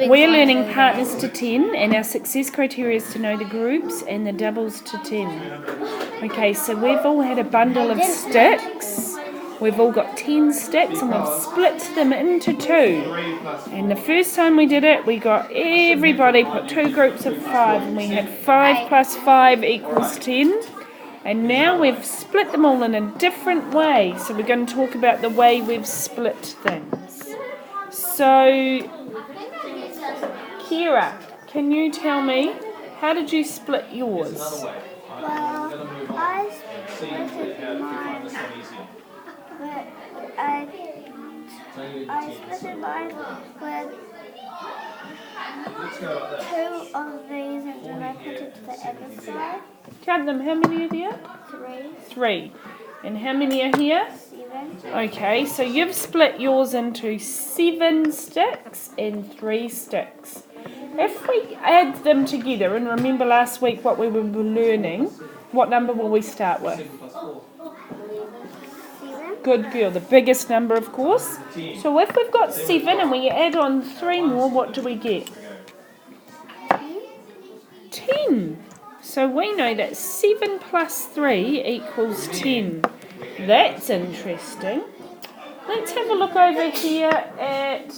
We're learning partners to 10, and our success criteria is to know the groups and the doubles to 10. Okay, so we've all had a bundle of sticks. We've all got 10 sticks, and we've split them into 2. And the first time we did it, we got everybody put 2 groups of 5, and we had 5 plus 5 equals 10. And now we've split them all in a different way. So we're going to talk about the way we've split things. So, Kira, can you tell me, how did you split yours? Well, I split mine with two of these, and then I put it to the other side. Count them. How many are there? 3. And how many are here? 7. Okay, so you've split yours into 7 sticks and 3 sticks. If we add them together, and remember last week what we were learning, what number will we start with? 7. Good girl, the biggest number, of course. So if we've got 7 and we add on 3 more, what do we get? 10. So we know that 7 plus 3 equals 10. That's interesting. Let's have a look over here at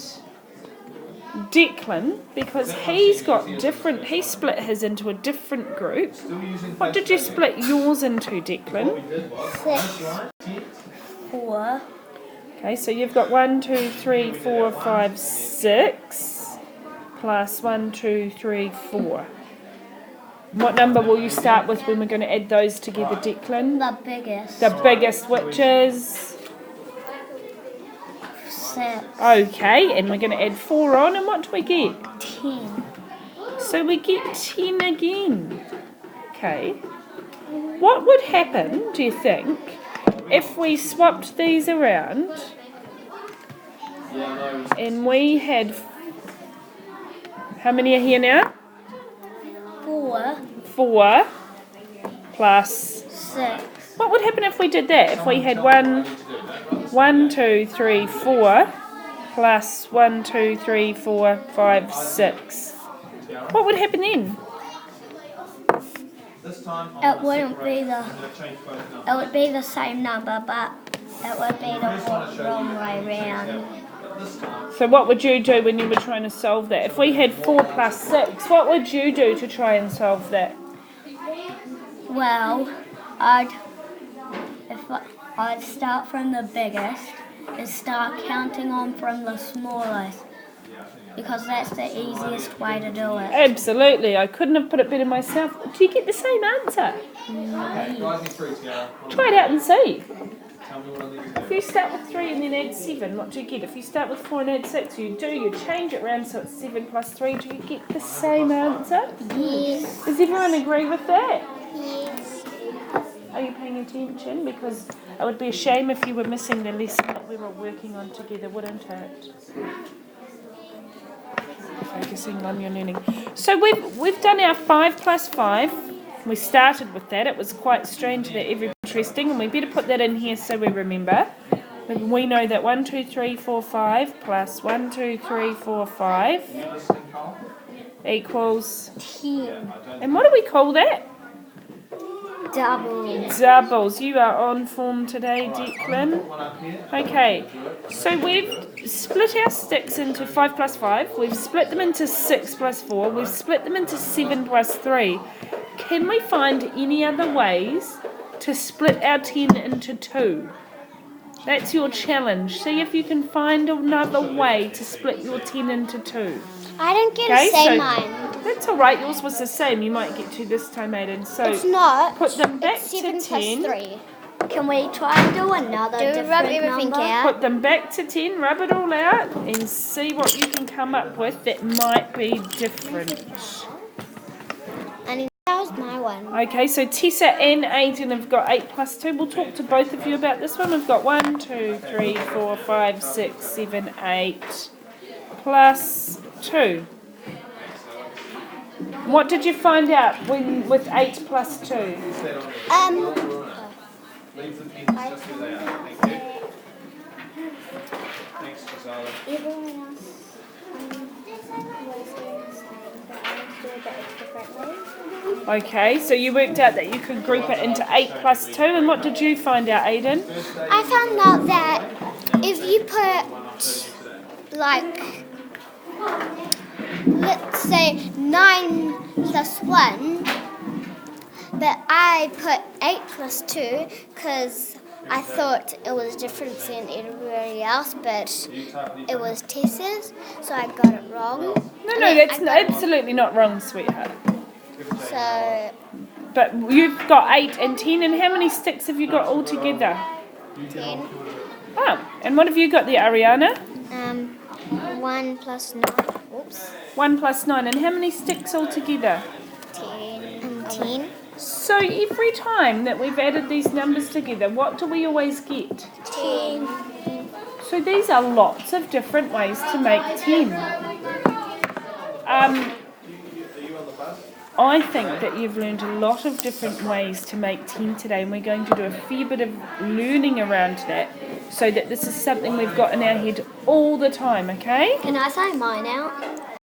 Declan, because he split his into a different group. What did you split yours into, Declan? 6. 4. Okay, so you've got 1, 2, 3, 4, 5, 6 plus 1, 2, 3, 4. What number will you start with when we're going to add those together, Declan? The biggest. The biggest, which is? 6. Okay, and we're going to add 4 on, and what do we get? 10. So we get 10 again. Okay. What would happen, do you think, if we swapped these around and we had... How many are here now? 4 plus 6. What would happen if we did that? If we had 1, 2, 3, 4 plus 1, 2, 3, 4, 5, 6. What would happen then? It wouldn't be the. It would be the same number, but it would be the wrong way round. So what would you do when you were trying to solve that? If we had 4 plus 6, what would you do to try and solve that? Well, I'd start from the biggest and start counting on from the smallest, because that's the easiest way to do it. Absolutely, I couldn't have put it better myself. Do you get the same answer? No. Try it out and see. If you start with 3 and then add 7, what do you get? If you start with 4 and add 6, you change it round so it's 7 plus 3. Do you get the same answer? Yes. Does everyone agree with that? Yes. Are you paying attention? Because it would be a shame if you were missing the lesson that we were working on together, wouldn't it? Focusing on your learning. So we've done our 5 plus 5. We started with that. It was quite strange that everybody's interesting, and we better put that in here so we remember. We know that 1, 2, 3, 4, 5 plus 1, 2, 3, 4, 5 equals 10. And what do we call that? Doubles. Doubles. You are on form today, Declan. Okay, so we've split our sticks into 5 plus 5. We've split them into 6 plus 4. We've split them into 7 plus 3. Can we find any other ways to split our 10 into 2? That's your challenge. See if you can find another way to split your 10 into 2. I didn't get to say mine. That's all right. Yours was the same. You might get to this time, Aiden. So It's not. put them back It's to 7 10. plus 3. Can we try and do another different rub everything number? out. Put them back to 10, rub it all out, and see what you can come up with that might be different. And that was my one. Okay, so Tessa and Aiden have got 8 plus 2. We'll talk to both of you about this one. We've got 1, 2, 3, 4, 5, 6, 7, 8 plus 2. What did you find out with 8 plus 2? Everyone else. Okay, so you worked out that you could group it into 8 plus 2, and what did you find out, Aiden? I found out that if you put, like, let's say 9 plus 1, but I put 8 plus 2 because I thought it was different than everybody else, but it was Tessa's, so I got it wrong. No, that's absolutely not wrong, sweetheart. So, But you've got 8 and 10, and how many sticks have you got all together? 10. Oh, and what have you got there, Ariana? 1 plus 9. Oops. 1 plus 9, and how many sticks all together? 10. 10. So every time that we've added these numbers together, what do we always get? 10. So these are lots of different ways to make 10. I think that you've learned a lot of different ways to make 10 today, and we're going to do a fair bit of learning around that so that this is something we've got in our head all the time, okay? Can I say mine out?